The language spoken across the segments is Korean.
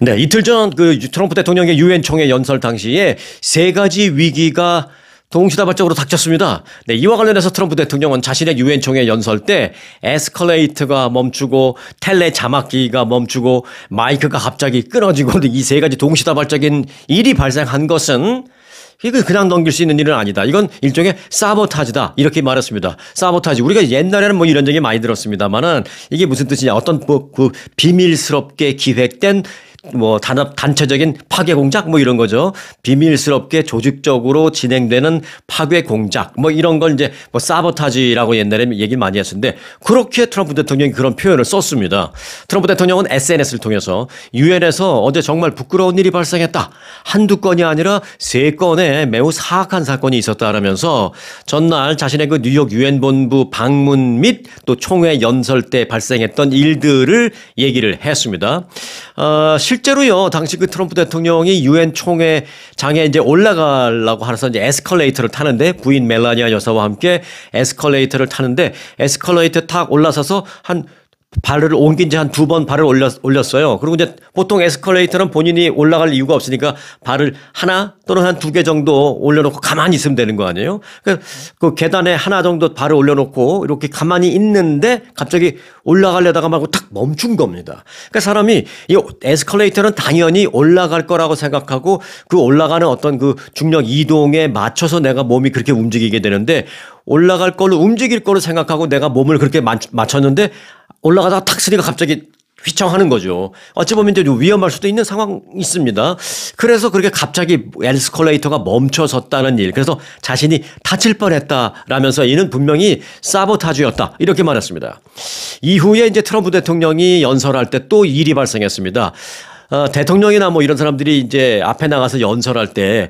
네, 이틀 전 그 트럼프 대통령의 유엔 총회 연설 당시에 세 가지 위기가 동시다발적으로 닥쳤습니다. 네, 이와 관련해서 트럼프 대통령은 자신의 유엔 총회 연설 때 에스컬레이터가 멈추고 텔레 자막기가 멈추고 마이크가 갑자기 끊어지고 이 세 가지 동시다발적인 일이 발생한 것은 이거 그냥 넘길 수 있는 일은 아니다. 이건 일종의 사보타지다. 이렇게 말했습니다. 사보타지. 우리가 옛날에는 뭐 이런 얘기 많이 들었습니다만은 이게 무슨 뜻이냐. 어떤 그 비밀스럽게 기획된 뭐 단체적인 파괴 공작 뭐 이런 거죠. 비밀스럽게 조직적으로 진행되는 파괴 공작 뭐 이런 걸 이제 뭐 사보타지라고 옛날에 얘기를 많이 했었는데 그렇게 트럼프 대통령이 그런 표현을 썼습니다. 트럼프 대통령은 SNS를 통해서 유엔에서 어제 정말 부끄러운 일이 발생했다. 한두 건이 아니라 세 건의 매우 사악한 사건이 있었다라면서 전날 자신의 그 뉴욕 유엔 본부 방문 및 또 총회 연설 때 발생했던 일들을 얘기를 했습니다. 실제로요, 당시 그 트럼프 대통령이 유엔 총회장에 이제 올라가려고 해서 이제 에스컬레이터를 타는데 부인 멜라니아 여사와 함께 에스컬레이터를 타는데 에스컬레이터 탁 올라서서 한 발을 옮긴 지 한 두 번 발을 올렸어요. 그리고 이제 보통 에스컬레이터는 본인이 올라갈 이유가 없으니까 발을 하나 또는 한 두 개 정도 올려놓고 가만히 있으면 되는 거 아니에요? 그 계단에 하나 정도 발을 올려놓고 이렇게 가만히 있는데 갑자기 올라가려다가 말고 탁 멈춘 겁니다. 그러니까 사람이 이 에스컬레이터는 당연히 올라갈 거라고 생각하고 그 올라가는 어떤 그 중력 이동에 맞춰서 내가 몸이 그렇게 움직이게 되는데 올라갈 걸로 움직일 거로 생각하고 내가 몸을 그렇게 맞췄는데 올라가다가 탁 쓰니까 갑자기 휘청하는 거죠. 어찌 보면 이제 위험할 수도 있는 상황이 있습니다. 그래서 그렇게 갑자기 에스컬레이터가 멈춰섰다는 일. 그래서 자신이 다칠 뻔했다라면서 이는 분명히 사보타주였다. 이렇게 말했습니다. 이후에 이제 트럼프 대통령이 연설할 때 또 일이 발생했습니다. 대통령이나 뭐 이런 사람들이 이제 앞에 나가서 연설할 때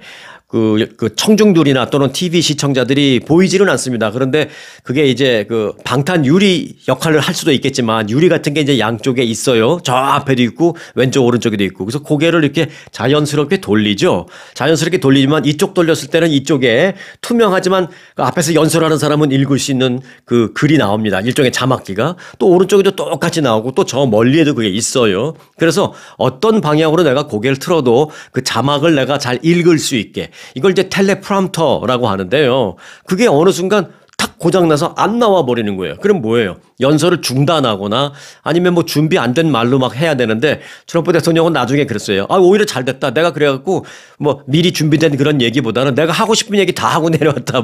그 청중들이나 또는 TV 시청자들이 보이지는 않습니다. 그런데 그게 이제 그 방탄 유리 역할을 할 수도 있겠지만 유리 같은 게 이제 양쪽에 있어요. 저 앞에도 있고 왼쪽 오른쪽에도 있고. 그래서 고개를 이렇게 자연스럽게 돌리죠. 자연스럽게 돌리지만 이쪽 돌렸을 때는 이쪽에 투명하지만 그 앞에서 연설하는 사람은 읽을 수 있는 그 글이 나옵니다. 일종의 자막기가. 또 오른쪽에도 똑같이 나오고 또 저 멀리에도 그게 있어요. 그래서 어떤 방향으로 내가 고개를 틀어도 그 자막을 내가 잘 읽을 수 있게 이걸 이제 텔레프롬터라고 하는데요. 그게 어느 순간 탁 고장나서 안 나와 버리는 거예요. 그럼 뭐예요? 연설을 중단하거나 아니면 뭐 준비 안 된 말로 막 해야 되는데 트럼프 대통령은 나중에 그랬어요. 오히려 잘 됐다. 내가 그래갖고 뭐 미리 준비된 그런 얘기보다는 내가 하고 싶은 얘기 다 하고 내려왔다.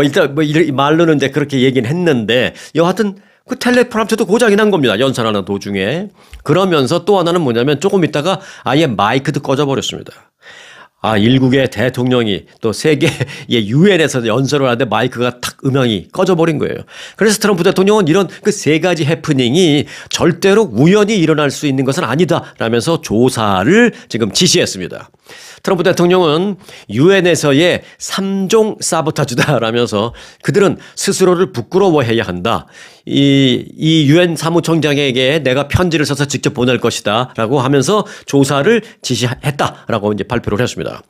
일단 이 말로는 이제 그렇게 얘기는 했는데 여하튼 그 텔레프롬터도 고장이 난 겁니다. 연설하는 도중에. 그러면서 또 하나는 뭐냐면 조금 있다가 아예 마이크도 꺼져버렸습니다. 일국의 대통령이 또 세계의 유엔에서 연설을 하는데 마이크가 탁 음향이 꺼져버린 거예요. 그래서 트럼프 대통령은 이런 그 세 가지 해프닝이 절대로 우연히 일어날 수 있는 것은 아니다라면서 조사를 지금 지시했습니다. 트럼프 대통령은 유엔에서의 3종 사보타주다라면서 그들은 스스로를 부끄러워해야 한다. 이 유엔 사무총장에게 내가 편지를 써서 직접 보낼 것이다 라고 하면서 조사를 지시했다라고 이제 발표를 했습니다.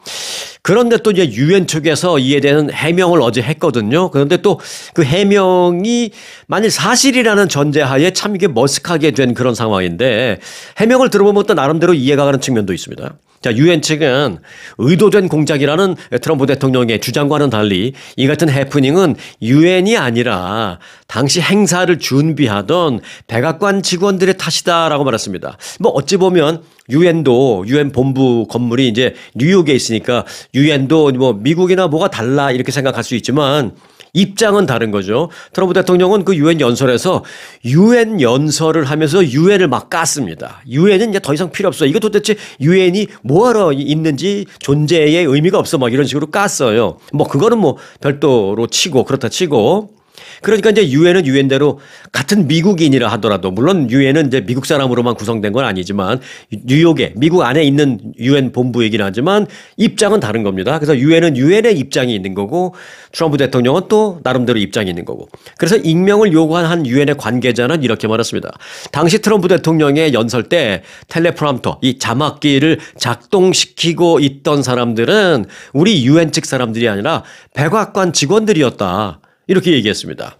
그런데 또 이제 유엔 측에서 이에 대한 해명을 어제 했거든요. 그런데 또 그 해명이 만일 사실이라는 전제하에 참 이게 머쓱하게 된 그런 상황인데 해명을 들어보면 또 나름대로 이해가 가는 측면도 있습니다. 자, 유엔 측은 의도된 공작이라는 트럼프 대통령의 주장과는 달리 이 같은 해프닝은 유엔이 아니라 당시 행사를 준비하던 백악관 직원들의 탓이다라고 말했습니다. 뭐 어찌 보면 유엔도 유엔 본부 건물이 이제 뉴욕에 있으니까 유엔도 뭐 미국이나 뭐가 달라 이렇게 생각할 수 있지만 입장은 다른 거죠. 트럼프 대통령은 그 유엔 연설에서 유엔 연설을 하면서 유엔을 막 깠습니다. 유엔은 이제 더 이상 필요 없어. 이거 도대체 유엔이 뭐하러 있는지 존재의 의미가 없어. 막 이런 식으로 깠어요. 뭐 그거는 뭐 별도로 치고 그렇다 치고. 그러니까 이제 유엔은 유엔대로 같은 미국인이라 하더라도 물론 유엔은 이제 미국 사람으로만 구성된 건 아니지만 뉴욕에 미국 안에 있는 유엔 본부이긴 하지만 입장은 다른 겁니다. 그래서 유엔은 유엔의 입장이 있는 거고 트럼프 대통령은 또 나름대로 입장이 있는 거고. 그래서 익명을 요구한 한 유엔의 관계자는 이렇게 말했습니다. 당시 트럼프 대통령의 연설 때 텔레프롬터 이 자막기를 작동시키고 있던 사람들은 우리 유엔 측 사람들이 아니라 백악관 직원들이었다. 이렇게 얘기했습니다.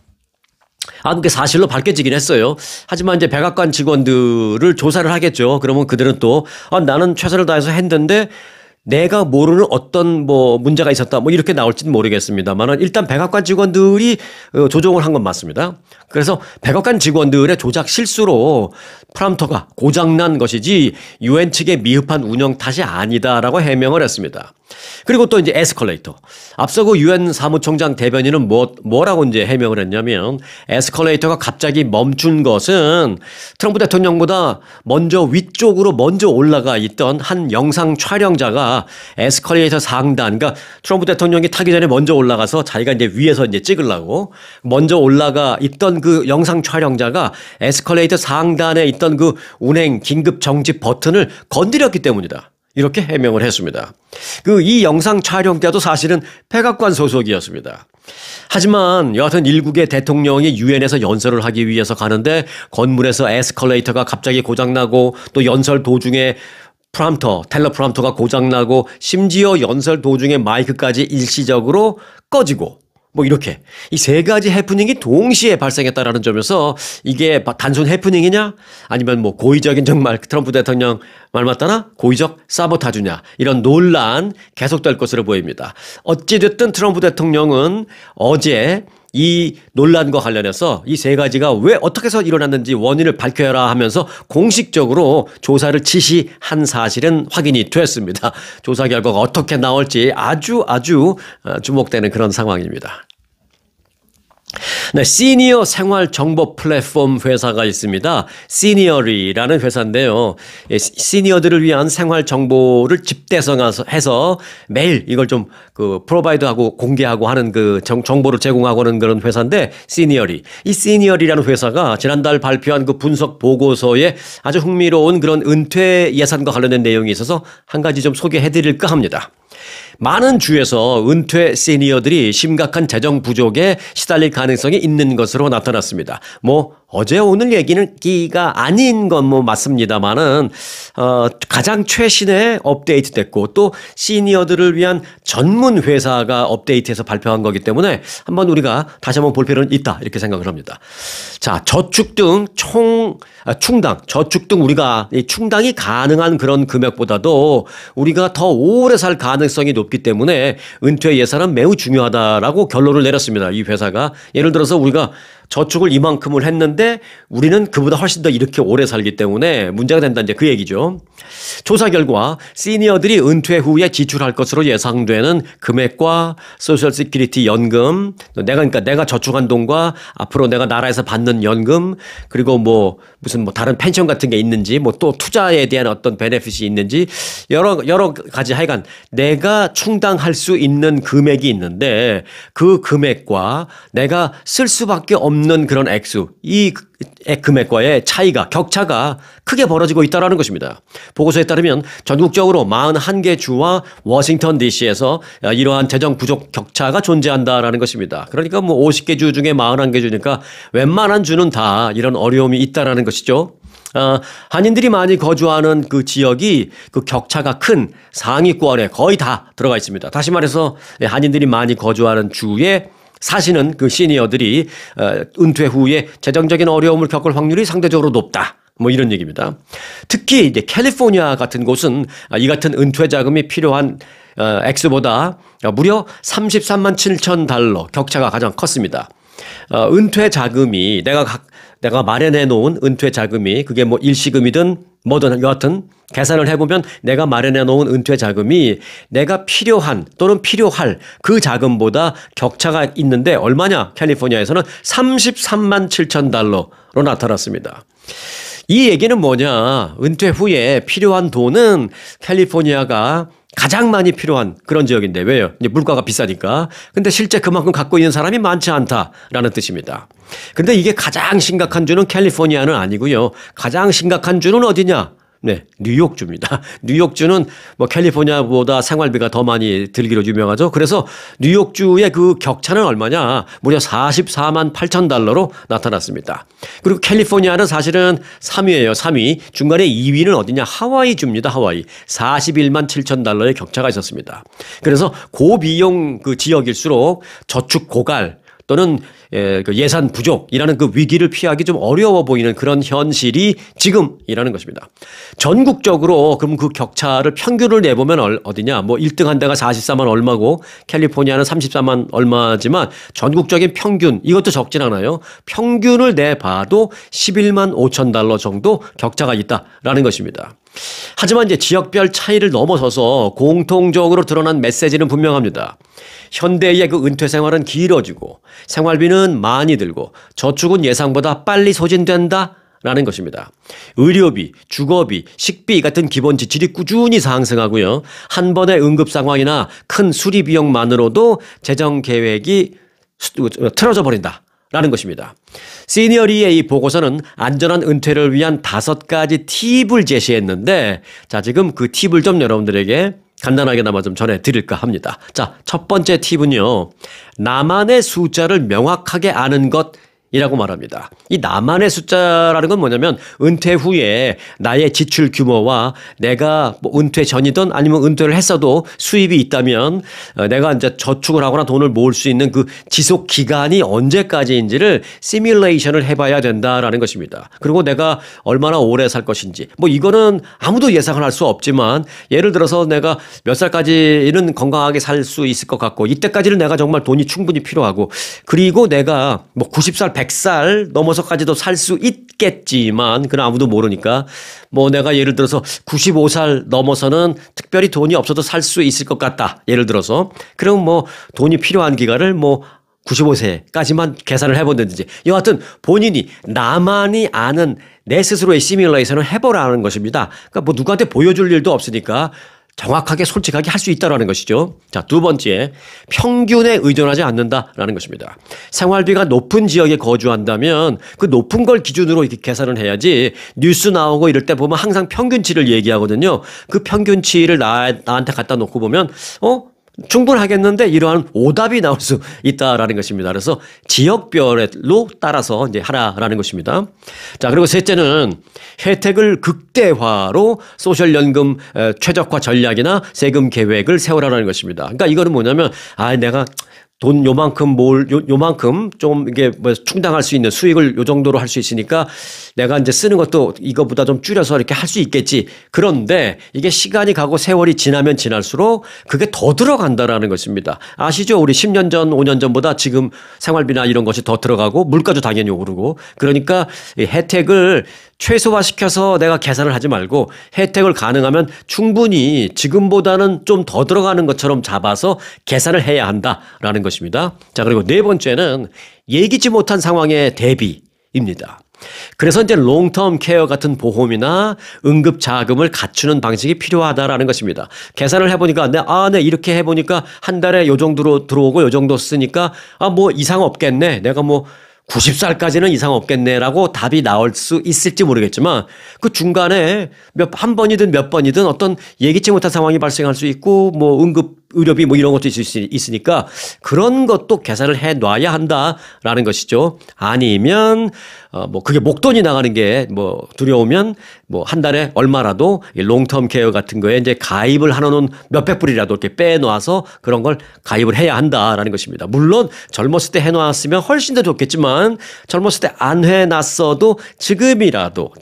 그게 사실로 밝혀지긴 했어요. 하지만 이제 백악관 직원들을 조사를 하겠죠. 그러면 그들은 또 나는 최선을 다해서 했는데 내가 모르는 어떤 뭐 문제가 있었다 뭐 이렇게 나올지는 모르겠습니다만은 일단 백악관 직원들이 조종을 한 건 맞습니다. 그래서 백악관 직원들의 조작 실수로 프롬프터가 고장난 것이지 유엔 측의 미흡한 운영 탓이 아니다라고 해명을 했습니다. 그리고 또 이제 에스컬레이터. 앞서 그 유엔 사무총장 대변인은 뭐라고 이제 해명을 했냐면 에스컬레이터가 갑자기 멈춘 것은 트럼프 대통령보다 위쪽으로 먼저 올라가 있던 한 영상 촬영자가 에스컬레이터 상단, 그러니까 트럼프 대통령이 타기 전에 먼저 올라가서 자기가 이제 위에서 이제 찍으려고 먼저 올라가 있던 그 영상 촬영자가 에스컬레이터 상단에 있던 그 운행 긴급 정지 버튼을 건드렸기 때문이다. 이렇게 해명을 했습니다. 이 영상 촬영자도 사실은 백악관 소속이었습니다. 하지만 여하튼 일국의 대통령이 유엔에서 연설을 하기 위해서 가는데 건물에서 에스컬레이터가 갑자기 고장나고 또 연설 도중에 텔레프롬프터가 고장나고 심지어 연설 도중에 마이크까지 일시적으로 꺼지고 뭐 이렇게 이 세 가지 해프닝이 동시에 발생했다라는 점에서 이게 단순 해프닝이냐 아니면 뭐 고의적인 정말 트럼프 대통령 말 맞다나 고의적 사보타주냐 이런 논란 계속될 것으로 보입니다. 어찌됐든 트럼프 대통령은 어제 이 논란과 관련해서 이 세 가지가 왜 어떻게 해서 일어났는지 원인을 밝혀라 하면서 공식적으로 조사를 지시한 사실은 확인이 됐습니다. 조사 결과가 어떻게 나올지 아주 주목되는 그런 상황입니다. 네, 시니어 생활 정보 플랫폼 회사가 있습니다. 시니어리라는 회사인데요. 시니어들을 위한 생활 정보를 집대성해서 매일 이걸 좀 프로바이드하고 공개하고 하는 정보를 제공하고 하는 그런 회사인데 시니어리. 이 시니어리라는 회사가 지난달 발표한 그 분석 보고서에 아주 흥미로운 그런 은퇴 예산과 관련된 내용이 있어서 한 가지 좀 소개해 드릴까 합니다. 많은 주에서 은퇴 시니어들이 심각한 재정 부족에 시달릴 가능성이 있는 것으로 나타났습니다. 어제 오늘 얘기가 아닌 건 맞습니다만은 가장 최신에 업데이트됐고 또 시니어들을 위한 전문 회사가 업데이트해서 발표한 거기 때문에 한번 우리가 다시 한번 볼 필요는 있다 이렇게 생각을 합니다. 자, 저축 등 저축 등 우리가 충당이 가능한 그런 금액보다도 우리가 더 오래 살 가능성이 높기 때문에 은퇴 예산은 매우 중요하다라고 결론을 내렸습니다. 이 회사가 예를 들어서 우리가 저축을 이만큼을 했는데 우리는 그보다 훨씬 더 이렇게 오래 살기 때문에 문제가 된다 이제 그 얘기죠. 조사 결과 시니어들이 은퇴 후에 지출할 것으로 예상되는 금액과 소셜 시큐리티 연금, 내가 저축한 돈과 앞으로 내가 나라에서 받는 연금, 그리고 무슨 다른 펜션 같은 게 있는지 또 투자에 대한 어떤 베네핏이 있는지 여러 가지 하여간 내가 충당할 수 있는 금액이 있는데 그 금액과 내가 쓸 수밖에 없는 그런 액수, 이 금액과의 격차가 크게 벌어지고 있다는 것입니다. 보고서에 따르면 전국적으로 41개 주와 워싱턴 DC에서 이러한 재정 부족 격차가 존재한다라는 것입니다. 그러니까 50개 주 중에 41개 주니까 웬만한 주는 다 이런 어려움이 있다라는 것이죠. 한인들이 많이 거주하는 그 지역이 그 격차가 큰 상위권에 거의 다 들어가 있습니다. 다시 말해서 한인들이 많이 거주하는 주에 사시는 그 시니어들이 은퇴 후에 재정적인 어려움을 겪을 확률이 상대적으로 높다. 이런 얘기입니다. 특히 이제 캘리포니아 같은 곳은 이 같은 은퇴 자금이 필요한 액수보다 무려 33만 7천 달러 격차가 가장 컸습니다. 은퇴 자금이 내가 마련해 놓은 은퇴 자금이 그게 일시금이든 뭐든 여하튼 계산을 해보면 내가 마련해 놓은 은퇴 자금이 내가 필요한 또는 필요할 그 자금보다 격차가 있는데 얼마냐? 캘리포니아에서는 33만 7천 달러로 나타났습니다. 이 얘기는 뭐냐? 은퇴 후에 필요한 돈은 캘리포니아가 가장 많이 필요한 그런 지역인데 왜요? 이제 물가가 비싸니까. 근데 실제 그만큼 갖고 있는 사람이 많지 않다라는 뜻입니다. 근데 이게 가장 심각한 주는 캘리포니아는 아니고요. 가장 심각한 주는 어디냐? 네, 뉴욕주입니다. 뉴욕주는 캘리포니아보다 생활비가 더 많이 들기로 유명하죠. 그래서 뉴욕주의 그 격차는 얼마냐? 무려 44만 8천 달러로 나타났습니다. 그리고 캘리포니아는 사실은 3위예요. 3위. 중간에 2위는 어디냐? 하와이주입니다. 하와이. 41만 7천 달러의 격차가 있었습니다. 그래서 고비용 그 지역일수록 저축 고갈 또는 그 예산 부족이라는 그 위기를 피하기 좀 어려워 보이는 그런 현실이 지금이라는 것입니다. 전국적으로 그럼 그 격차를 평균을 내보면 어디냐? 뭐 1등 한 데가 44만 얼마고 캘리포니아는 34만 얼마지만 전국적인 평균 이것도 적진 않아요. 평균을 내봐도 11만 5천 달러 정도 격차가 있다라는 것입니다. 하지만 이제 지역별 차이를 넘어서서 공통적으로 드러난 메시지는 분명합니다. 현대의 그 은퇴 생활은 길어지고 생활비는 많이 들고 저축은 예상보다 빨리 소진된다라는 것입니다. 의료비, 주거비, 식비 같은 기본 지출이 꾸준히 상승하고요. 한 번의 응급 상황이나 큰 수리 비용만으로도 재정 계획이 틀어져 버린다. 라는 것입니다. 시니어리의 이 보고서는 안전한 은퇴를 위한 5가지 팁을 제시했는데 자 지금 그 팁을 좀 여러분들에게 간단하게나마 좀 전해드릴까 합니다. 자, 첫 번째 팁은요. 나만의 숫자를 명확하게 아는 것이라고 말합니다. 이 나만의 숫자라는 건 뭐냐면 은퇴 후에 나의 지출 규모와 내가 뭐 은퇴 전이든 아니면 은퇴를 했어도 수입이 있다면 내가 이제 저축을 하거나 돈을 모을 수 있는 그 지속 기간이 언제까지인지를 시뮬레이션을 해봐야 된다라는 것입니다. 그리고 내가 얼마나 오래 살 것인지 뭐 이거는 아무도 예상을 할 수 없지만 예를 들어서 내가 몇 살까지는 건강하게 살 수 있을 것 같고 이때까지는 내가 정말 돈이 충분히 필요하고 그리고 내가 뭐 90살 100살 넘어서까지도 살 수 있겠지만 그건 아무도 모르니까 뭐 내가 예를 들어서 95살 넘어서는 특별히 돈이 없어도 살 수 있을 것 같다. 예를 들어서 그럼 뭐 돈이 필요한 기간을 뭐 95세까지만 계산을 해본다든지 여하튼 본인이 나만이 아는 내 스스로의 시뮬레이션을 해보라는 것입니다. 그러니까 뭐 누구한테 보여줄 일도 없으니까 정확하게 솔직하게 할 수 있다라는 것이죠. 자, 두 번째, 평균에 의존하지 않는다라는 것입니다. 생활비가 높은 지역에 거주한다면 그 높은 걸 기준으로 이렇게 계산을 해야지 뉴스 나오고 이럴 때 보면 항상 평균치를 얘기하거든요. 그 평균치를 나한테 갖다 놓고 보면 충분하겠는데 이러한 오답이 나올 수 있다라는 것입니다. 그래서 지역별로 따라서 이제 하라라는 것입니다. 자, 그리고 셋째는 혜택을 극대화로 소셜연금 최적화 전략이나 세금 계획을 세우라는 것입니다. 그러니까 이거는 뭐냐면 내가 돈 요만큼 요만큼 좀 이게 뭐 충당할 수 있는 수익을 요 정도로 할 수 있으니까 내가 이제 쓰는 것도 이거보다 좀 줄여서 이렇게 할 수 있겠지. 그런데 이게 시간이 가고 세월이 지나면 지날수록 그게 더 들어간다라는 것입니다. 아시죠? 우리 10년 전, 5년 전보다 지금 생활비나 이런 것이 더 들어가고 물가도 당연히 오르고 그러니까 이 혜택을 최소화시켜서 내가 계산을 하지 말고 혜택을 가능하면 충분히 지금보다는 좀 더 들어가는 것처럼 잡아서 계산을 해야 한다라는 것입니다. 자, 그리고 네 번째는 예기치 못한 상황의 대비입니다. 그래서 이제 롱텀 케어 같은 보험이나 응급 자금을 갖추는 방식이 필요하다라는 것입니다. 계산을 해보니까 네 이렇게 해보니까 한 달에 요 정도로 들어오고 요 정도 쓰니까 뭐 이상 없겠네. 내가 뭐 90살까지는 이상 없겠네라고 답이 나올 수 있을지 모르겠지만 그 중간에 한 번이든 몇 번이든 어떤 예기치 못한 상황이 발생할 수 있고 뭐 응급 의료비 뭐 이런 것도 있을 수 있으니까 그런 것도 계산을 해 놔야 한다라는 것이죠. 아니면 뭐 그게 목돈이 나가는 게 뭐 두려우면 뭐 한 달에 얼마라도 롱텀 케어 같은 거에 이제 가입을 하는 몇백 불이라도 이렇게 빼놓아서 그런 걸 가입을 해야 한다라는 것입니다. 물론 젊었을 때 해놨으면 훨씬 더 좋겠지만 젊었을 때 안 해놨어도 지금이라도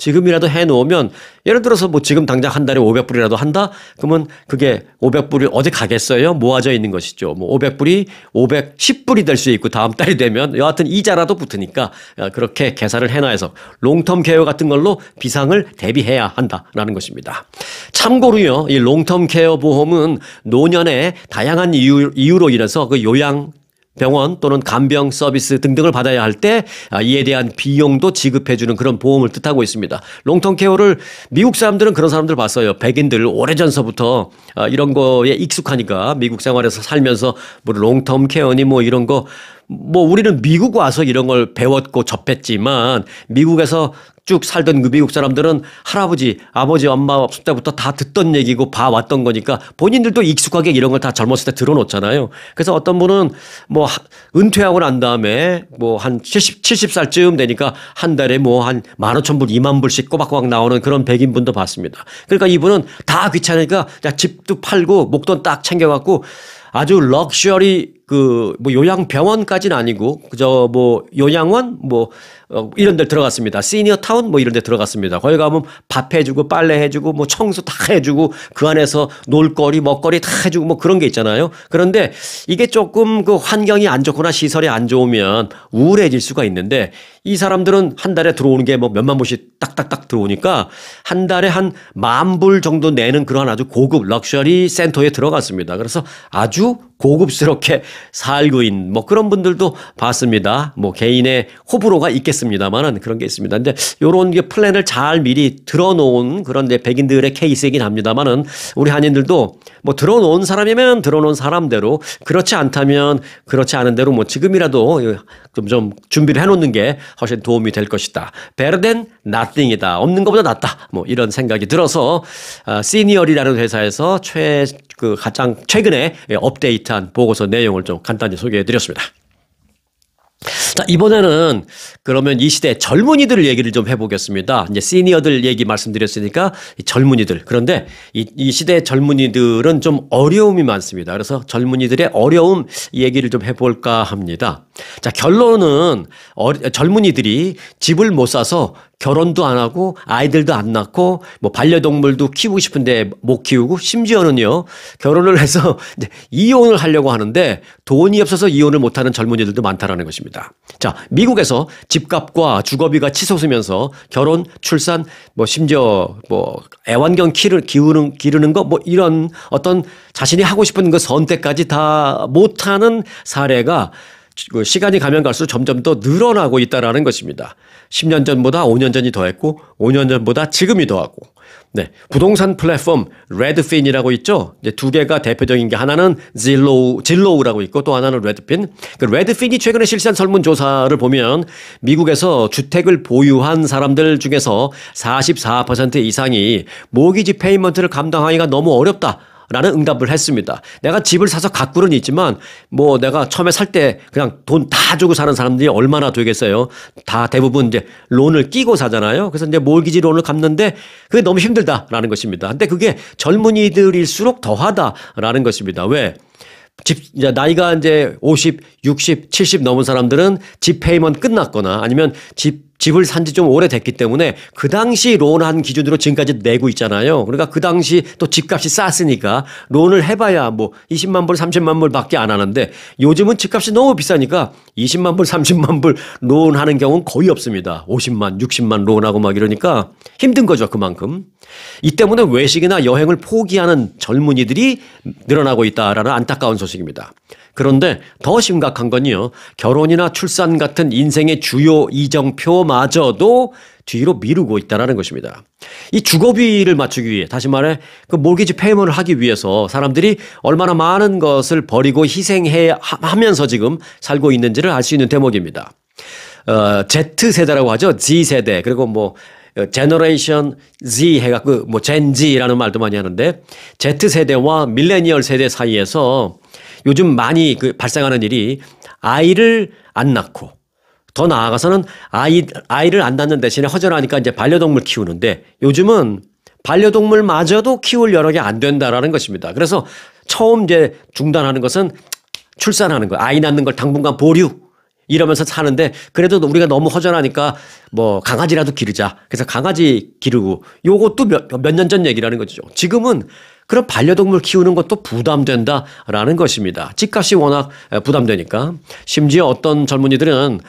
해놓으면 예를 들어서 뭐 지금 당장 한 달에 500불이라도 한다? 그러면 그게 500불이 어디 가겠어요? 모아져 있는 것이죠. 뭐 500불이 510불이 될 수 있고 다음 달이 되면 여하튼 이자라도 붙으니까 그렇게 계산을 해놔서 롱텀 케어 같은 걸로 비상을 대비해야 한다라는 것입니다. 참고로요, 이 롱텀 케어 보험은 노년에 다양한 이유로 인해서 그 요양 병원 또는 간병 서비스 등등을 받아야 할 때 이에 대한 비용도 지급해주는 그런 보험을 뜻하고 있습니다. 롱텀 케어를 미국 사람들은 그런 사람들 봤어요. 백인들 오래전서부터 이런 거에 익숙하니까 미국 생활에서 살면서 뭐 롱텀 케어니 뭐 이런 거 뭐 우리는 미국 와서 이런 걸 배웠고 접했지만 미국에서 쭉 살던 그 미국 사람들은 할아버지, 아버지, 엄마 없을 때부터 다 듣던 얘기고 봐왔던 거니까 본인들도 익숙하게 이런 걸 다 젊었을 때 들어놓잖아요. 그래서 어떤 분은 뭐 은퇴하고 난 다음에 뭐 한 70살쯤 되니까 한 달에 뭐 한 15,000불, 20,000불씩 꼬박꼬박 나오는 그런 백인분도 봤습니다. 그러니까 이분은 다 귀찮으니까 집도 팔고 목돈 딱 챙겨갖고 아주 럭셔리 뭐 요양병원까지는 아니고 그저 뭐 요양원 뭐 이런 데 들어갔습니다. 시니어 타운 뭐 이런 데 들어갔습니다. 거기 가면 밥 해주고 빨래 해주고 뭐 청소 다 해주고 그 안에서 놀거리 먹거리 다 해주고 뭐 그런 게 있잖아요. 그런데 이게 조금 그 환경이 안 좋거나 시설이 안 좋으면 우울해질 수가 있는데 이 사람들은 한 달에 들어오는 게 뭐 몇만 불씩 딱딱딱 들어오니까 한 달에 한 10,000불 정도 내는 그런 아주 고급 럭셔리 센터에 들어갔습니다. 그래서 아주 고급스럽게 살고 있는 뭐 그런 분들도 봤습니다. 뭐 개인의 호불호가 있겠습니다만은 그런 게 있습니다. 근데 요런 게 플랜을 잘 미리 들어놓은 그런 이제 백인들의 케이스이긴 합니다만은 우리 한인들도 뭐 들어놓은 사람이면 들어놓은 사람대로 그렇지 않다면 그렇지 않은 대로 뭐 지금이라도 좀 준비를 해놓는 게 훨씬 도움이 될 것이다. Better than nothing이다. 없는 것보다 낫다. 뭐 이런 생각이 들어서 시니얼이라는 회사에서 가장 최근에 업데이트한 보고서 내용을 좀 간단히 소개해 드렸습니다. 자, 이번에는 그러면 이 시대 젊은이들 얘기를 좀 해보겠습니다. 이제 시니어들 얘기 말씀드렸으니까 젊은이들. 그런데 이 시대 젊은이들은 좀 어려움이 많습니다. 그래서 젊은이들의 어려움 얘기를 좀 해볼까 합니다. 자, 결론은 젊은이들이 집을 못 사서 결혼도 안 하고 아이들도 안 낳고 뭐 반려동물도 키우고 싶은데 못 키우고 심지어는요 결혼을 해서 이제 이혼을 하려고 하는데 돈이 없어서 이혼을 못하는 젊은이들도 많다라는 것입니다. 자, 미국에서 집값과 주거비가 치솟으면서 결혼, 출산, 뭐 심지어 뭐 애완견 기르는 거 뭐 이런 어떤 자신이 하고 싶은 그 선택까지 다 못하는 사례가 시간이 가면 갈수록 점점 더 늘어나고 있다라는 것입니다. 10년 전보다 5년 전이 더했고 5년 전보다 지금이 더하고. 네, 부동산 플랫폼 레드핀이라고 있죠. 이제 두 개가 대표적인 게 하나는 질로우라고 있고 또 하나는 레드핀. 그 레드핀이 최근에 실시한 설문조사를 보면 미국에서 주택을 보유한 사람들 중에서 44% 이상이 모기지 페이먼트를 감당하기가 너무 어렵다. 라는 응답을 했습니다. 내가 집을 사서 가꾸는 있지만 뭐 내가 처음에 살 때 그냥 돈 다 주고 사는 사람들이 얼마나 되겠어요. 다 대부분 이제 론을 끼고 사잖아요. 그래서 이제 몰기지 론을 갚는데 그게 너무 힘들다라는 것입니다. 근데 그게 젊은이들일수록 더하다라는 것입니다. 왜? 이제 나이가 이제 50, 60, 70 넘은 사람들은 집 페이먼트 끝났거나 아니면 집을 산지 좀 오래됐기 때문에 그 당시 론한 기준으로 지금까지 내고 있잖아요. 그러니까 그 당시 또 집값이 쌌으니까 론을 해봐야 뭐 20만 불, 30만 불 밖에 안 하는데 요즘은 집값이 너무 비싸니까 20만 불, 30만 불 론하는 경우는 거의 없습니다. 50만, 60만 론하고 막 이러니까 힘든 거죠. 그만큼. 이 때문에 외식이나 여행을 포기하는 젊은이들이 늘어나고 있다라는 안타까운 소식입니다. 그런데 더 심각한 건요. 결혼이나 출산 같은 인생의 주요 이정표마저도 뒤로 미루고 있다는 것입니다. 이 주거비를 맞추기 위해 다시 말해 그 몰기지 페이먼트를 하기 위해서 사람들이 얼마나 많은 것을 버리고 희생하면서 지금 살고 있는지를 알 수 있는 대목입니다. Z세대라고 하죠. Z세대 그리고 뭐 제너레이션 Z 해갖고 뭐 젠지라는 말도 많이 하는데 Z세대와 밀레니얼 세대 사이에서 요즘 많이 발생하는 일이 아이를 안 낳고 더 나아가서는 아이를 안 낳는 대신에 허전하니까 이제 반려동물 키우는데 요즘은 반려동물마저도 키울 여력이 안 된다라는 것입니다. 그래서 처음 이제 중단하는 것은 출산하는 거, 아이 낳는 걸 당분간 보류 이러면서 사는데 그래도 우리가 너무 허전하니까 뭐 강아지라도 기르자. 그래서 강아지 기르고 요것도 몇 년 전 얘기라는 거죠. 지금은 그런 반려동물 키우는 것도 부담된다라는 것입니다. 집값이 워낙 부담되니까. 심지어 어떤 젊은이들은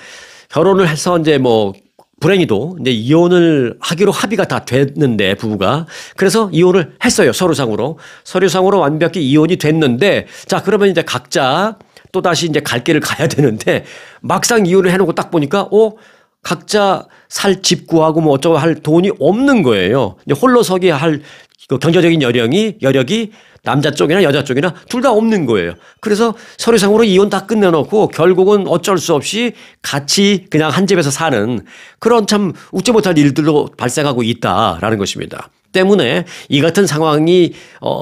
결혼을 해서 이제 뭐 불행히도 이제 이혼을 하기로 합의가 다 됐는데 부부가 그래서 이혼을 했어요. 서류상으로 완벽히 이혼이 됐는데 자 그러면 이제 각자 또 다시 이제 갈 길을 가야 되는데 막상 이혼을 해놓고 딱 보니까 각자 살 집 구하고 뭐 어쩌고 할 돈이 없는 거예요. 이제 홀로서기 할 그 경제적인 여력이 남자 쪽이나 여자 쪽이나 둘 다 없는 거예요. 그래서 서류상으로 이혼 다 끝내놓고 결국은 어쩔 수 없이 같이 그냥 한 집에서 사는 그런 참 웃지 못할 일들도 발생하고 있다라는 것입니다. 때문에 이 같은 상황이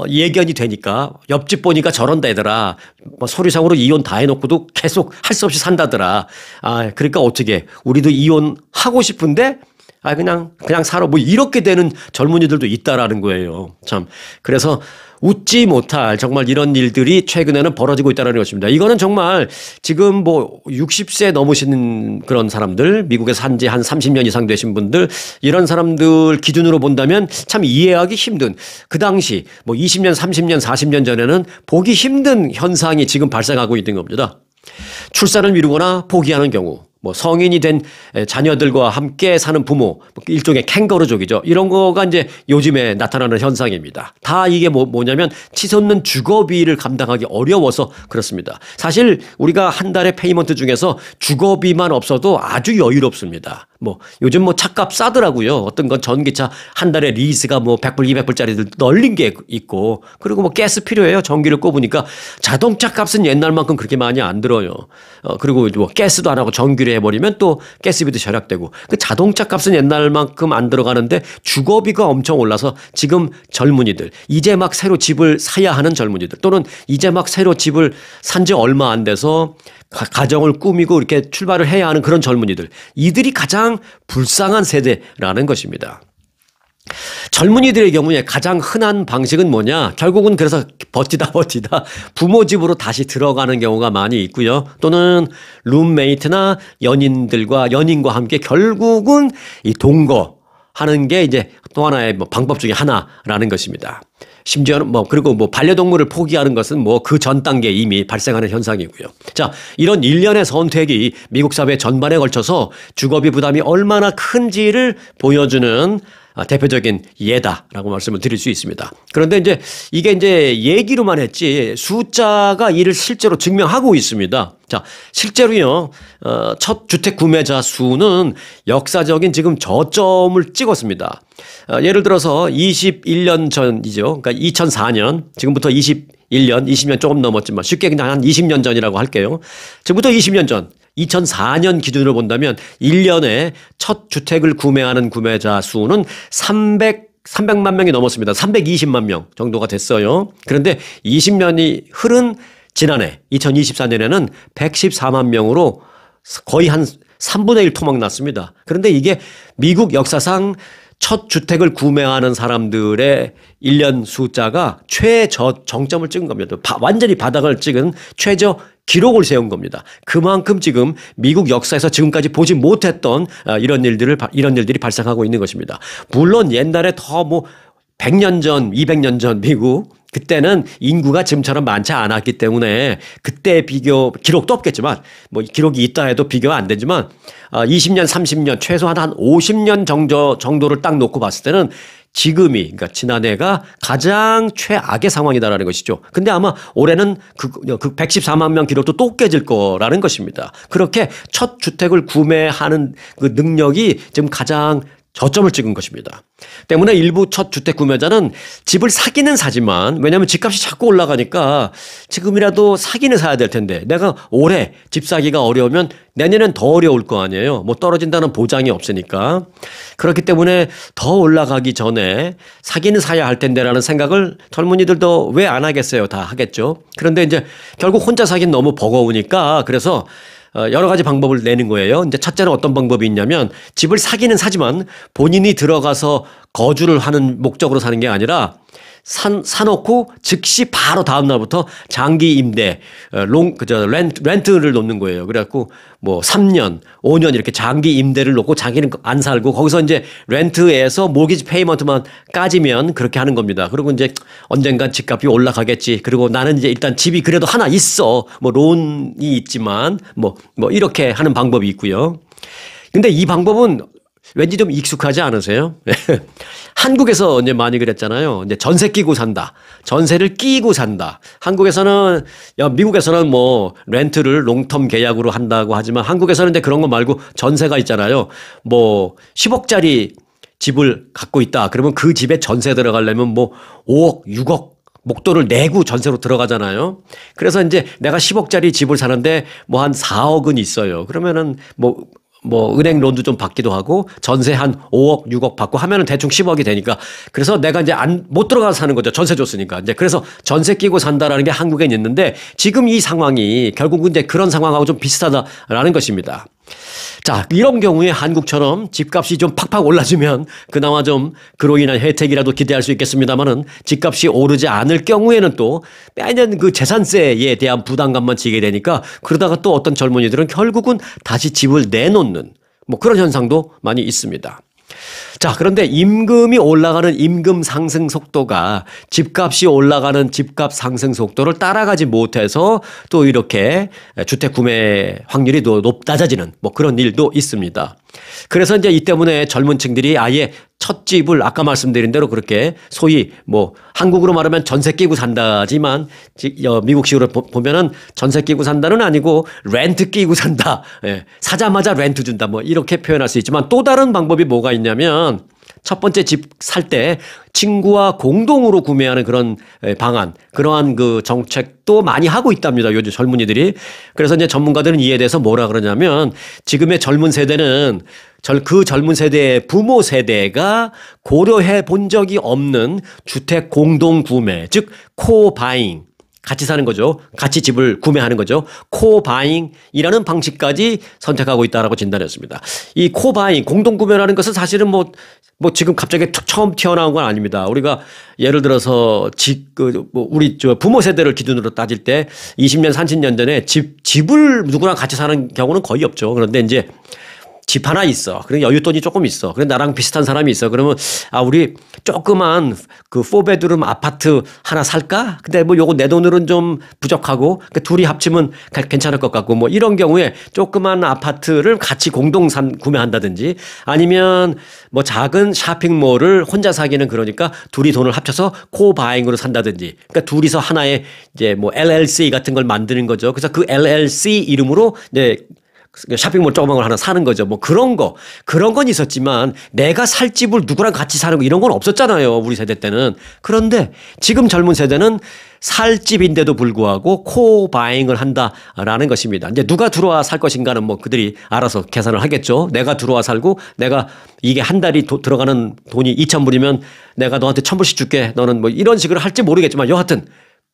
예견이 되니까 옆집 보니까 저런다 얘들아. 뭐 서류상으로 이혼 다 해놓고도 계속 할 수 없이 산다더라. 그러니까 어떻게 우리도 이혼하고 싶은데 아, 그냥 살아. 뭐 이렇게 되는 젊은이들도 있다라는 거예요. 참. 그래서 웃지 못할 정말 이런 일들이 최근에는 벌어지고 있다는 것입니다. 이거는 정말 지금 뭐 60세 넘으신 그런 사람들, 미국에 산 지 한 30년 이상 되신 분들, 이런 사람들 기준으로 본다면 참 이해하기 힘든, 그 당시 뭐 20년, 30년, 40년 전에는 보기 힘든 현상이 지금 발생하고 있는 겁니다. 출산을 미루거나 포기하는 경우, 뭐 성인이 된 자녀들과 함께 사는 부모, 일종의 캥거루족이죠. 이런 거가 이제 요즘에 나타나는 현상입니다. 다 이게 뭐냐면 치솟는 주거비를 감당하기 어려워서 그렇습니다. 사실 우리가 한 달에 페이먼트 중에서 주거비만 없어도 아주 여유롭습니다. 뭐 요즘 뭐 차값 싸더라고요. 어떤 건 전기차 한 달에 리스가 뭐 100불, 200불짜리들 널린 게 있고, 그리고 뭐 가스 필요해요. 전기를 꼽으니까 자동차 값은 옛날만큼 그렇게 많이 안 들어요. 그리고 뭐 가스도 안 하고 전기를 해버리면 또 가스비도 절약되고, 그 자동차 값은 옛날만큼 안 들어가는데 주거비가 엄청 올라서 지금 젊은이들, 이제 막 새로 집을 사야 하는 젊은이들, 또는 이제 막 새로 집을 산 지 얼마 안 돼서 가정을 꾸미고 이렇게 출발을 해야 하는 그런 젊은이들, 이들이 가장 불쌍한 세대라는 것입니다. 젊은이들의 경우에 가장 흔한 방식은 뭐냐? 결국은 그래서 버티다 부모 집으로 다시 들어가는 경우가 많이 있고요. 또는 룸메이트나 연인과 함께 결국은 이 동거하는 게 이제 또 하나의 뭐 방법 중에 하나라는 것입니다. 심지어는 그리고 반려동물을 포기하는 것은 그 전 단계에 이미 발생하는 현상이고요. 자, 이런 일련의 선택이 미국 사회 전반에 걸쳐서 주거비 부담이 얼마나 큰지를 보여주는 대표적인 예다라고 말씀을 드릴 수 있습니다. 그런데 이게 얘기로만 했지 숫자가 이를 실제로 증명하고 있습니다. 자, 실제로요, 첫 주택 구매자 수는 역사적인 지금 저점을 찍었습니다. 예를 들어서 21년 전이죠. 그러니까 2004년, 지금부터 21년, 20년 조금 넘었지만 쉽게 그냥 한 20년 전이라고 할게요. 지금부터 20년 전, 2004년 기준으로 본다면 1년에 첫 주택을 구매하는 구매자 수는 300만 명이 넘었습니다. 320만 명 정도가 됐어요. 그런데 20년이 흐른 지난해 2024년에는 114만 명으로 거의 한 3분의 1 토막 났습니다. 그런데 이게 미국 역사상 첫 주택을 구매하는 사람들의 1년 숫자가 최저정점을 찍은 겁니다. 완전히 바닥을 찍은 최저 기록을 세운 겁니다. 그만큼 지금 미국 역사에서 지금까지 보지 못했던 이런 일들이 발생하고 있는 것입니다. 물론 옛날에 더 100년 전, 200년 전 미국, 그때는 인구가 지금처럼 많지 않았기 때문에 그때 기록도 없겠지만, 기록이 있다 해도 비교가 안 되지만, 20년, 30년, 최소한 한 50년 정도를 딱 놓고 봤을 때는 그러니까 지난해가 가장 최악의 상황이다라는 것이죠. 근데 아마 올해는 그 114만 명 기록도 또 깨질 거라는 것입니다. 그렇게 첫 주택을 구매하는 그 능력이 지금 가장 저점을 찍은 것입니다. 때문에 일부 첫 주택 구매자는 집을 사기는 사지만, 왜냐하면 집값이 자꾸 올라가니까 지금이라도 사기는 사야 될 텐데 내가 올해 집 사기가 어려우면 내년엔 더 어려울 거 아니에요. 떨어진다는 보장이 없으니까. 그렇기 때문에 더 올라가기 전에 사기는 사야 할 텐데라는 생각을 젊은이들도 왜 안 하겠어요? 다 하겠죠. 그런데 결국 혼자 사기는 너무 버거우니까, 그래서 여러 가지 방법을 내는 거예요. 첫째는 어떤 방법이 있냐면, 집을 사기는 사지만 본인이 들어가서 거주를 하는 목적으로 사는 게 아니라 사놓고 즉시 바로 다음 날부터 장기 임대, 렌트를 놓는 거예요. 그래갖고 3년, 5년 이렇게 장기 임대를 놓고 자기는 안 살고 거기서 렌트에서 모기지 페이먼트만 까지면 그렇게 하는 겁니다. 그리고 언젠간 집값이 올라가겠지. 그리고 나는 일단 집이 그래도 하나 있어. 론이 있지만 이렇게 하는 방법이 있고요. 근데 이 방법은 왠지 좀 익숙하지 않으세요? 한국에서 많이 그랬잖아요. 전세 끼고 산다. 전세를 끼고 산다. 미국에서는 렌트를 롱텀 계약으로 한다고 하지만 한국에서는 그런 거 말고 전세가 있잖아요. 10억짜리 집을 갖고 있다. 그러면 그 집에 전세 들어가려면 5억, 6억 목돈을 내고 전세로 들어가잖아요. 그래서 내가 10억짜리 집을 사는데 한 4억은 있어요. 그러면은 은행 론도 좀 받기도 하고 전세 한 5억, 6억 받고 하면은 대충 10억이 되니까, 그래서 내가 못 들어가서 사는 거죠. 전세 줬으니까. 그래서 전세 끼고 산다라는 게 한국엔 있는데, 지금 이 상황이 결국은 그런 상황하고 좀 비슷하다라는 것입니다. 자, 이런 경우에 한국처럼 집값이 좀 팍팍 올라지면 그나마 좀 그로 인한 혜택이라도 기대할 수 있겠습니다만은 집값이 오르지 않을 경우에는 또 매년 그 재산세에 대한 부담감만 지게 되니까 그러다가 또 어떤 젊은이들은 결국은 다시 집을 내놓는 뭐 그런 현상도 많이 있습니다. 자, 그런데 임금이 올라가는 임금 상승 속도가 집값이 올라가는 집값 상승 속도를 따라가지 못해서 또 이렇게 주택 구매 확률이 낮아지는 뭐 그런 일도 있습니다. 그래서 이제 이 때문에 젊은 층들이 아예 첫 집을 아까 말씀드린 대로 그렇게 소위 뭐 한국으로 말하면 전세 끼고 산다지만 미국식으로 보면은 전세 끼고 산다는 아니고 렌트 끼고 산다. 예, 사자마자 렌트 준다. 뭐 이렇게 표현할 수 있지만 또 다른 방법이 뭐가 있냐면 첫 번째 집 살 때 친구와 공동으로 구매하는 그런 방안, 그러한 그 정책도 많이 하고 있답니다. 요즘 젊은이들이. 그래서 이제 전문가들은 이에 대해서 뭐라 그러냐면 지금의 젊은 세대는 그 젊은 세대의 부모 세대가 고려해 본 적이 없는 주택 공동 구매, 즉 코바잉. 같이 사는 거죠. 같이 집을 구매하는 거죠. 코바잉이라는 방식까지 선택하고 있다라고 진단했습니다. 이 코바잉, 공동구매라는 것은 사실은 뭐 지금 갑자기 처음 튀어나온 건 아닙니다. 우리가 예를 들어서 우리 부모 세대를 기준으로 따질 때 20년, 30년 전에 집을 누구랑 같이 사는 경우는 거의 없죠. 그런데 이제 집 하나 있어. 그리고 여윳돈이 조금 있어. 그래 나랑 비슷한 사람이 있어. 그러면 우리 조그만 그 4베드룸 아파트 하나 살까? 근데 뭐 요거 내 돈으로는 좀 부족하고 그러니까 둘이 합치면 괜찮을 것 같고 뭐 이런 경우에 조그만 아파트를 같이 공동 구매한다든지 아니면 뭐 작은 쇼핑몰을 혼자 사기는 그러니까 둘이 돈을 합쳐서 코바잉으로 산다든지 그러니까 둘이서 하나의 이제 뭐 LLC 같은 걸 만드는 거죠. 그래서 그 LLC 이름으로 이제 쇼핑몰 조그만 걸 하나 사는 거죠. 뭐 그런 건 있었지만 내가 살 집을 누구랑 같이 사는 거 이런 건 없었잖아요. 우리 세대 때는. 그런데 지금 젊은 세대는 살 집인데도 불구하고 코바잉을 한다라는 것입니다. 이제 누가 들어와 살 것인가는 뭐 그들이 알아서 계산을 하겠죠. 내가 들어와 살고 내가 이게 한 달이 들어가는 돈이 2,000불이면 내가 너한테 1,000불씩 줄게. 너는 뭐 이런 식으로 할지 모르겠지만 여하튼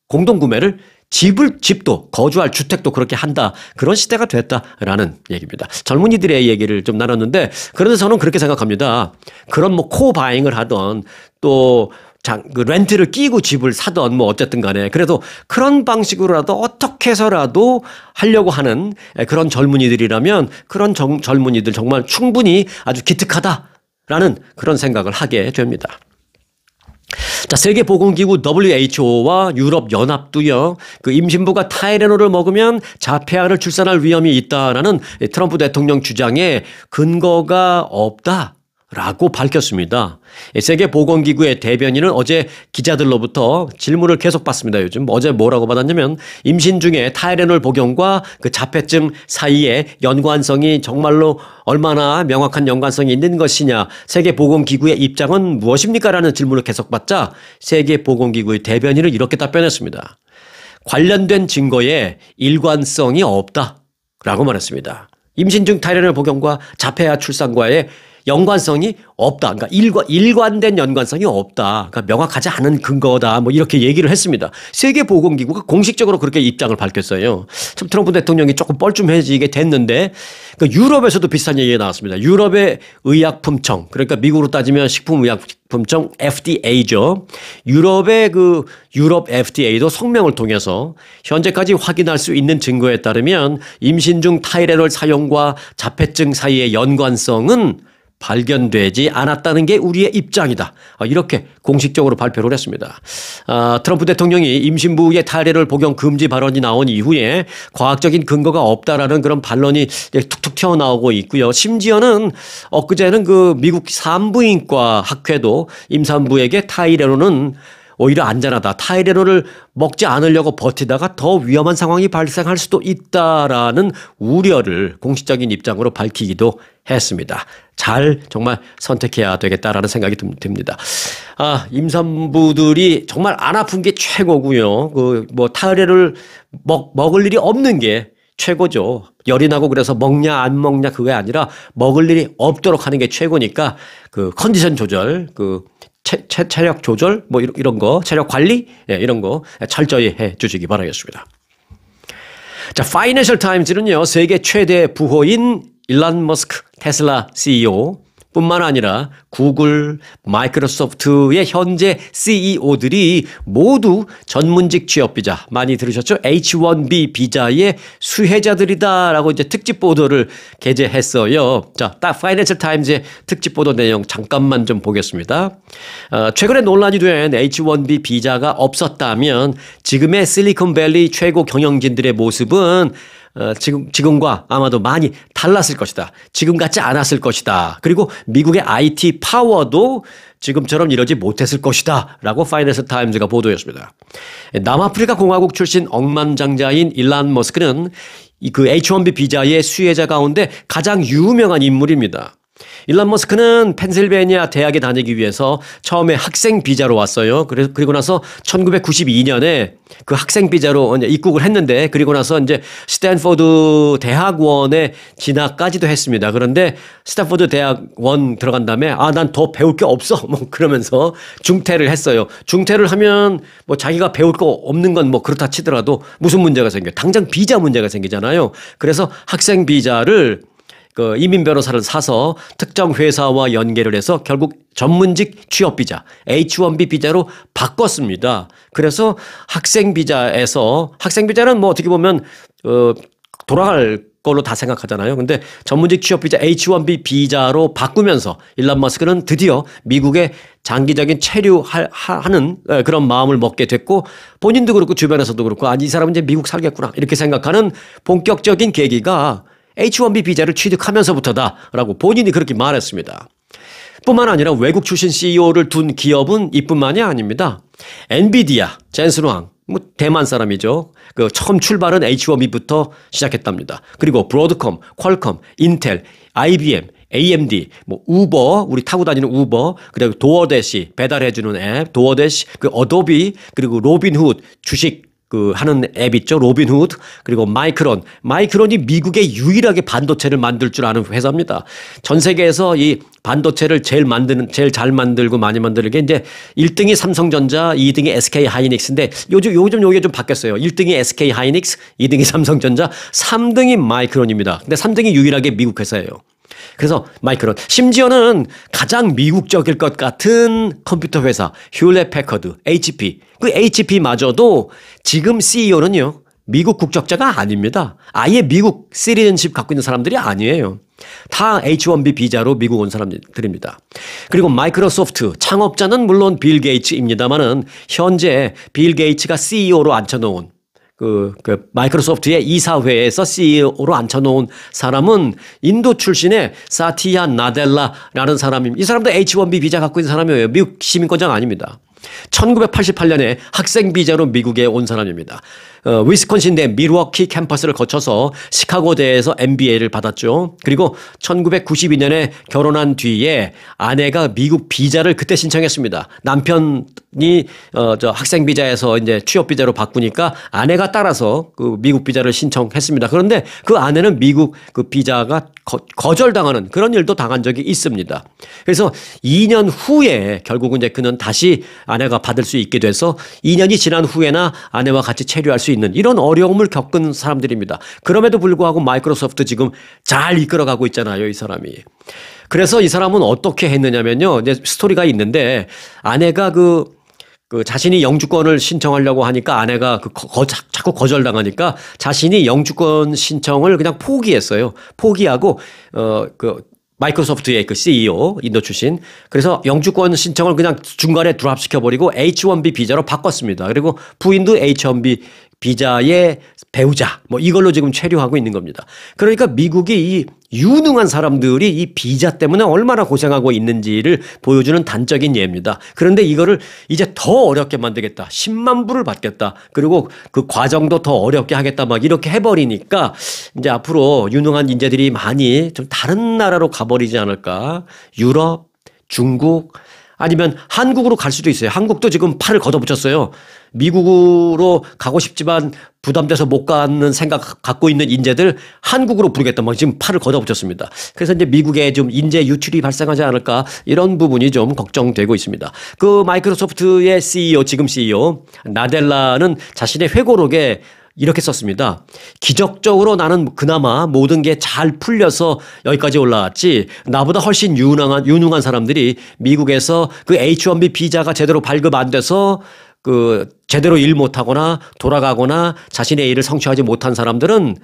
공동구매를 집도 거주할 주택도 그렇게 한다. 그런 시대가 됐다라는 얘기입니다. 젊은이들의 얘기를 좀 나눴는데 그래서 저는 그렇게 생각합니다. 그런 뭐 코바잉을 하던 또 그 렌트를 끼고 집을 사던 뭐 어쨌든 간에 그래도 그런 방식으로라도 어떻게 해서라도 하려고 하는 그런 젊은이들이라면 그런 젊은이들 정말 충분히 아주 기특하다라는 그런 생각을 하게 됩니다. 자, 세계보건기구 WHO와 유럽연합도요, 그 임신부가 타이레놀을 먹으면 자폐아를 출산할 위험이 있다라는 트럼프 대통령 주장에 근거가 없다라고 밝혔습니다. 세계보건기구의 대변인은 어제 기자들로부터 질문을 계속 받습니다. 요즘 어제 뭐라고 받았냐면 임신 중에 타이레놀 복용과 그 자폐증 사이의 연관성이 정말로 얼마나 명확한 연관성이 있는 것이냐 세계보건기구의 입장은 무엇입니까? 라는 질문을 계속 받자 세계보건기구의 대변인은 이렇게 답변했습니다. 관련된 증거에 일관성이 없다라고 말했습니다. 임신 중 타이레놀 복용과 자폐아 출산과의 연관성이 없다. 그러니까 일관된 연관성이 없다. 그러니까 명확하지 않은 근거다. 뭐 이렇게 얘기를 했습니다. 세계보건기구가 공식적으로 그렇게 입장을 밝혔어요. 참 트럼프 대통령이 조금 뻘쭘해지게 됐는데 그 유럽에서도 비슷한 얘기가 나왔습니다. 유럽의 의약품청 그러니까 미국으로 따지면 식품의약품청 FDA죠. 유럽의 그 유럽 FDA도 성명을 통해서 현재까지 확인할 수 있는 증거에 따르면 임신 중 타이레놀 사용과 자폐증 사이의 연관성은 발견되지 않았다는 게 우리의 입장이다. 이렇게 공식적으로 발표를 했습니다. 트럼프 대통령이 임신부의 타이레놀 복용 금지 발언이 나온 이후에 과학적인 근거가 없다라는 그런 반론이 툭툭 튀어나오고 있고요. 심지어는 엊그제는 그 미국 산부인과 학회도 임산부에게 타이레놀은 오히려 안전하다. 타이레놀을 먹지 않으려고 버티다가 더 위험한 상황이 발생할 수도 있다라는 우려를 공식적인 입장으로 밝히기도 했습니다. 잘 정말 선택해야 되겠다라는 생각이 듭니다. 임산부들이 정말 안 아픈 게 최고고요. 그 뭐 타이레놀을 먹을 일이 없는 게 최고죠. 열이 나고 그래서 먹냐 안 먹냐 그게 아니라 먹을 일이 없도록 하는 게 최고니까 그 컨디션 조절, 그 체력 조절 뭐 이런 거, 체력 관리 이런 거 철저히 해 주시기 바라겠습니다. 자, 파이낸셜 타임즈는요. 세계 최대 부호인 일론 머스크 테슬라 CEO 뿐만 아니라 구글, 마이크로소프트의 현재 CEO들이 모두 전문직 취업비자, 많이 들으셨죠? H-1B 비자의 수혜자들이다라고 이제 특집 보도를 게재했어요. 자, 딱 파이낸셜 타임즈의 특집 보도 내용 잠깐만 좀 보겠습니다. 최근에 논란이 된 H-1B 비자가 없었다면 지금의 실리콘밸리 최고 경영진들의 모습은 지금과 아마도 많이 달랐을 것이다. 지금 같지 않았을 것이다. 그리고 미국의 IT 파워도 지금처럼 이러지 못했을 것이다. 라고 파이낸셜 타임즈가 보도했습니다. 남아프리카 공화국 출신 억만장자인 일론 머스크는 그 H-1B 비자의 수혜자 가운데 가장 유명한 인물입니다. 일론 머스크는 펜실베니아 대학에 다니기 위해서 처음에 학생 비자로 왔어요. 그리고 나서 1992년에 그 학생 비자로 입국을 했는데, 그리고 나서 이제 스탠포드 대학원에 진학까지도 했습니다. 그런데 스탠포드 대학원 들어간 다음에 난 더 배울 게 없어. 뭐 그러면서 중퇴를 했어요. 중퇴를 하면 뭐 자기가 배울 거 없는 건 뭐 그렇다 치더라도 무슨 문제가 생겨요? 당장 비자 문제가 생기잖아요. 그래서 학생 비자를 그 이민 변호사를 사서 특정 회사와 연계를 해서 결국 전문직 취업 비자 H-1B 비자로 바꿨습니다. 그래서 학생 비자는 뭐 어떻게 보면 돌아갈 걸로 다 생각하잖아요. 근데 전문직 취업 비자 H-1B 비자로 바꾸면서 일론 머스크는 드디어 미국에 장기적인 체류하는 그런 마음을 먹게 됐고, 본인도 그렇고 주변에서도 그렇고 이 사람은 이제 미국 살겠구나 이렇게 생각하는 본격적인 계기가 H-1B 비자를 취득하면서부터다라고 본인이 그렇게 말했습니다. 뿐만 아니라 외국 출신 CEO를 둔 기업은 이뿐만이 아닙니다. 엔비디아, 젠슨 왕, 뭐 대만 사람이죠. 그 처음 출발은 H-1B부터 시작했답니다. 그리고 브로드컴, 퀄컴, 인텔, IBM, AMD, 뭐 우버, 우리 타고 다니는 우버, 그리고 도어대시 배달해주는 앱, 도어대시, 그 어도비, 그리고 로빈훗 주식 하는 앱 있죠. 로빈훗. 그리고 마이크론이 미국에 유일하게 반도체를 만들 줄 아는 회사입니다. 전 세계에서 이 반도체를 제일 잘 만들고 많이 만드는 게 이제 1등이 삼성전자, 2등이 SK 하이닉스인데 요즘 요게 좀 바뀌었어요. 1등이 SK 하이닉스, 2등이 삼성전자, 3등이 마이크론입니다. 근데 3등이 유일하게 미국 회사예요. 그래서 마이크론, 심지어는 가장 미국적일 것 같은 컴퓨터 회사 휴렛 패커드, HP, 그 HP마저도 지금 CEO는요 미국 국적자가 아닙니다. 아예 미국 시리즌십 갖고 있는 사람들이 아니에요. 다 H-1B 비자로 미국 온 사람들입니다. 그리고 마이크로소프트 창업자는 물론 빌 게이츠입니다만은 현재 빌 게이츠가 CEO로 앉혀놓은 마이크로소프트의 이사회에서 CEO로 앉혀놓은 사람은 인도 출신의 사티야 나델라라는 사람입니다. 이 사람도 H-1B 비자 갖고 있는 사람이에요. 미국 시민권자가 아닙니다. 1988년에 학생 비자로 미국에 온 사람입니다. 위스콘신대 밀워키 캠퍼스를 거쳐서 시카고대에서 MBA를 받았죠. 그리고 1992년에 결혼한 뒤에 아내가 미국 비자를 그때 신청했습니다. 남편이 학생 비자에서 이제 취업 비자로 바꾸니까 아내가 따라서 그 미국 비자를 신청했습니다. 그런데 그 아내는 미국 그 비자가 거절당하는 그런 일도 당한 적이 있습니다. 그래서 2년 후에 결국은 이제 그는 다시 아내가 받을 수 있게 돼서 2년이 지난 후에나 아내와 같이 체류할 수 있는 이런 어려움을 겪은 사람들입니다. 그럼에도 불구하고 마이크로소프트 지금 잘 이끌어가고 있잖아요, 이 사람이. 그래서 이 사람은 어떻게 했느냐면요. 이제 스토리가 있는데 아내가 자신이 영주권을 신청하려고 하니까 아내가 자꾸 거절당하니까 자신이 영주권 신청을 그냥 포기했어요. 포기하고, 마이크로소프트의 그 CEO, 인도 출신. 그래서 영주권 신청을 그냥 중간에 드랍시켜버리고 H-1B 비자로 바꿨습니다. 그리고 부인도 H-1B 비자의 배우자, 뭐 이걸로 지금 체류하고 있는 겁니다. 그러니까 미국이 이 유능한 사람들이 이 비자 때문에 얼마나 고생하고 있는지를 보여주는 단적인 예입니다. 그런데 이거를 이제 더 어렵게 만들겠다. 10만 불을 받겠다. 그리고 그 과정도 더 어렵게 하겠다. 막 이렇게 해버리니까 이제 앞으로 유능한 인재들이 많이 좀 다른 나라로 가버리지 않을까. 유럽, 중국, 아니면 한국으로 갈 수도 있어요. 한국도 지금 팔을 걷어붙였어요. 미국으로 가고 싶지만 부담돼서 못 가는 생각 갖고 있는 인재들 한국으로 부르겠다. 막 지금 팔을 걷어붙였습니다. 그래서 이제 미국에 좀 인재 유출이 발생하지 않을까 이런 부분이 좀 걱정되고 있습니다. 그 마이크로소프트의 CEO, 지금 CEO 나델라는 자신의 회고록에 이렇게 썼습니다. 기적적으로 나는 그나마 모든 게 잘 풀려서 여기까지 올라왔지 나보다 훨씬 유능한 사람들이 미국에서 그 H-1B 비자가 제대로 발급 안 돼서 그 제대로 일 못하거나 돌아가거나 자신의 일을 성취하지 못한 사람들은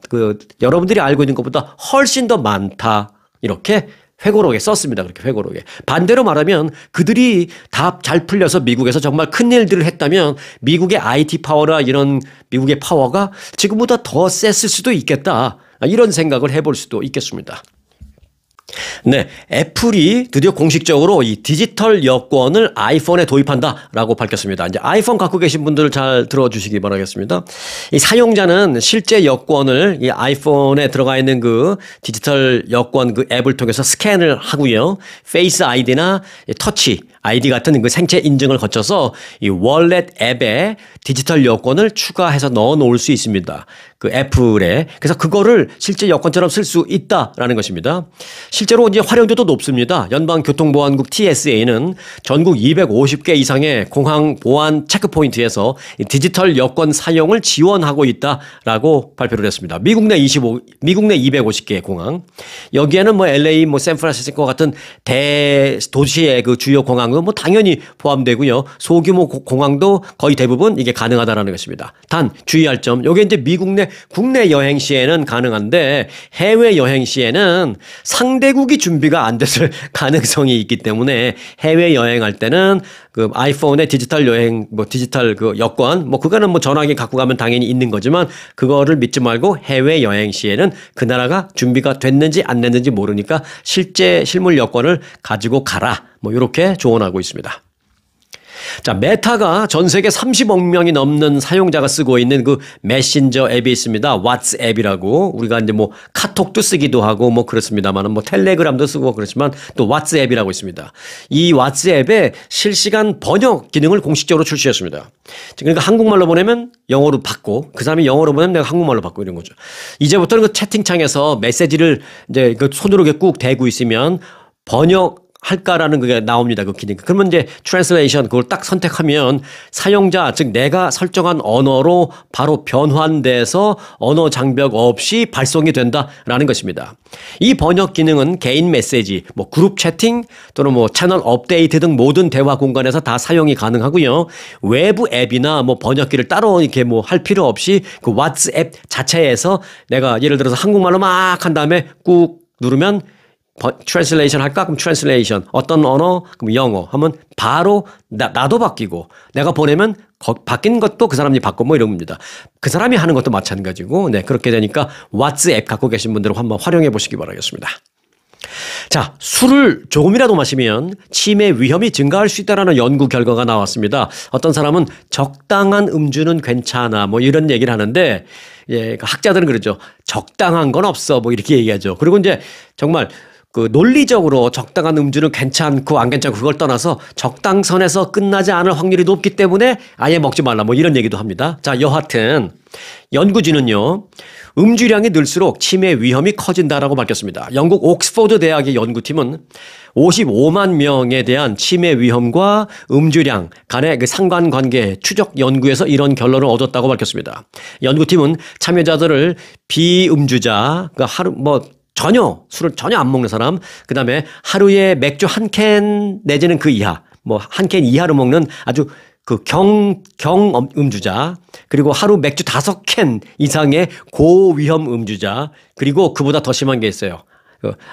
그 여러분들이 알고 있는 것보다 훨씬 더 많다. 이렇게 회고록에 썼습니다. 그렇게 회고록에. 반대로 말하면 그들이 다 잘 풀려서 미국에서 정말 큰 일들을 했다면 미국의 IT 파워나 이런 미국의 파워가 지금보다 더 셌을 수도 있겠다. 이런 생각을 해볼 수도 있겠습니다. 네, 애플이 드디어 공식적으로 이 디지털 여권을 아이폰에 도입한다라고 밝혔습니다. 이제 아이폰 갖고 계신 분들 잘 들어주시기 바라겠습니다. 이 사용자는 실제 여권을 이 아이폰에 들어가 있는 그 디지털 여권 그 앱을 통해서 스캔을 하고요. 페이스 아이디나 터치 아이디 같은 그 생체 인증을 거쳐서 이 월렛 앱에 디지털 여권을 추가해서 넣어 놓을 수 있습니다. 그 애플에. 그래서 그거를 실제 여권처럼 쓸 수 있다라는 것입니다. 실제로 이제 활용도도 높습니다. 연방교통보안국 TSA는 전국 250개 이상의 공항 보안 체크포인트에서 디지털 여권 사용을 지원하고 있다라고 발표를 했습니다. 미국 내 250개 공항. 여기에는 뭐 LA, 뭐 샌프란시스코 같은 대도시의 그 주요 공항은 뭐 당연히 포함되고요. 소규모 공항도 거의 대부분 이게 가능하다라는 것입니다. 단 주의할 점, 이게 이제 미국 내 국내 여행 시에는 가능한데 해외 여행 시에는 상대국이 준비가 안 됐을 가능성이 있기 때문에 해외 여행할 때는 그 아이폰의 디지털 여행, 뭐 디지털 그 여권, 뭐 그거는 뭐 전화기 갖고 가면 당연히 있는 거지만 그거를 믿지 말고 해외 여행 시에는 그 나라가 준비가 됐는지 안 됐는지 모르니까 실제 실물 여권을 가지고 가라. 뭐 이렇게 조언하고 있습니다. 자, 메타가 전 세계 30억 명이 넘는 사용자가 쓰고 있는 그 메신저 앱이 있습니다. 왓츠앱이라고. 우리가 이제 뭐 카톡도 쓰기도 하고 뭐 그렇습니다만은 뭐 텔레그램도 쓰고 그렇지만 또 왓츠앱이라고 있습니다. 이 왓츠앱에 실시간 번역 기능을 공식적으로 출시했습니다. 그러니까 한국말로 보내면 영어로 받고 그 사람이 영어로 보내면 내가 한국말로 받고 이런 거죠. 이제부터는 그 채팅창에서 메시지를 이제 그 손으로 이렇게 꾹 대고 있으면 할까라는 그게 나옵니다. 그 기능. 그러면 이제 트랜슬레이션 그걸 딱 선택하면 사용자 즉 내가 설정한 언어로 바로 변환돼서 언어 장벽 없이 발송이 된다라는 것입니다. 이 번역 기능은 개인 메시지, 뭐 그룹 채팅 또는 뭐 채널 업데이트 등 모든 대화 공간에서 다 사용이 가능하고요. 외부 앱이나 뭐 번역기를 따로 이렇게 뭐 할 필요 없이 그 왓츠앱 자체에서 내가 예를 들어서 한국말로 막 한 다음에 꾹 누르면 트랜슬레이션 할까? 그럼 트랜슬레이션. 어떤 언어? 그럼 영어. 하면 바로 나도 바뀌고 내가 보내면 바뀐 것도 그 사람이 받고 뭐 이런 겁니다. 그 사람이 하는 것도 마찬가지고 네 그렇게 되니까 왓츠앱 갖고 계신 분들은 한번 활용해 보시기 바라겠습니다. 자, 술을 조금이라도 마시면 치매 위험이 증가할 수 있다는 연구 결과가 나왔습니다. 어떤 사람은 적당한 음주는 괜찮아 뭐 이런 얘기를 하는데 예, 학자들은 그러죠. 적당한 건 없어 뭐 이렇게 얘기하죠. 그리고 이제 정말 그 논리적으로 적당한 음주는 괜찮고 안 괜찮고 그걸 떠나서 적당선에서 끝나지 않을 확률이 높기 때문에 아예 먹지 말라 뭐 이런 얘기도 합니다. 자, 여하튼 연구진은요. 음주량이 늘수록 치매 위험이 커진다라고 밝혔습니다. 영국 옥스포드 대학의 연구팀은 55만 명에 대한 치매 위험과 음주량 간의 그 상관관계 추적 연구에서 이런 결론을 얻었다고 밝혔습니다. 연구팀은 참여자들을 비음주자, 그러니까 술을 전혀 안 먹는 사람, 그 다음에 하루에 맥주 한 캔 내지는 그 이하, 뭐 한 캔 이하로 먹는 아주 그 음주자, 그리고 하루 맥주 5캔 이상의 고위험 음주자, 그리고 그보다 더 심한 게 있어요.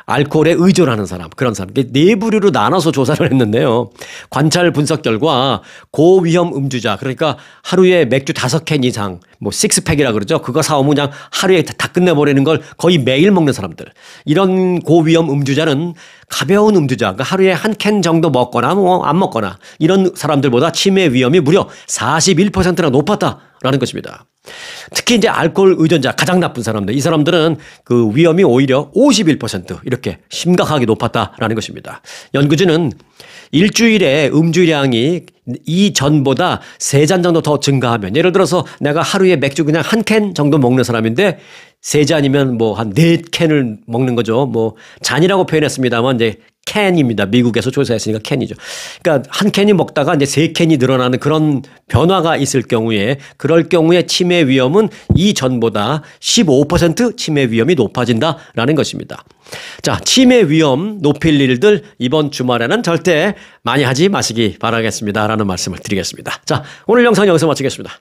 알코올에 의존하는 사람, 그런 사람. 네 부류로 나눠서 조사를 했는데요. 관찰 분석 결과 고위험 음주자, 그러니까 하루에 맥주 5캔 이상, 뭐 식스팩이라 그러죠. 그거 사오면 그냥 하루에 다 끝내버리는 걸 거의 매일 먹는 사람들. 이런 고위험 음주자는 가벼운 음주자, 그러니까 하루에 한 캔 정도 먹거나 뭐 안 먹거나 이런 사람들보다 치매 위험이 무려 41%나 높았다라는 것입니다. 특히 이제 알코올 의존자 가장 나쁜 사람들, 이 사람들은 그 위험이 오히려 51% 이렇게 심각하게 높았다라는 것입니다. 연구진은 일주일에 음주량이 이 전보다 3잔 정도 더 증가하면, 예를 들어서 내가 하루에 맥주 그냥 한 캔 정도 먹는 사람인데 3잔이면 뭐 한 4캔을 먹는 거죠. 뭐 잔이라고 표현했습니다만 이제 캔입니다. 미국에서 조사했으니까 캔이죠. 그러니까 한 캔이 먹다가 이제 3캔이 늘어나는 그런 변화가 있을 경우에, 그럴 경우에 치매 위험은 이전보다 15% 치매 위험이 높아진다라는 것입니다. 자, 치매 위험 높일 일들 이번 주말에는 절대 많이 하지 마시기 바라겠습니다라는 말씀을 드리겠습니다. 자, 오늘 영상 여기서 마치겠습니다.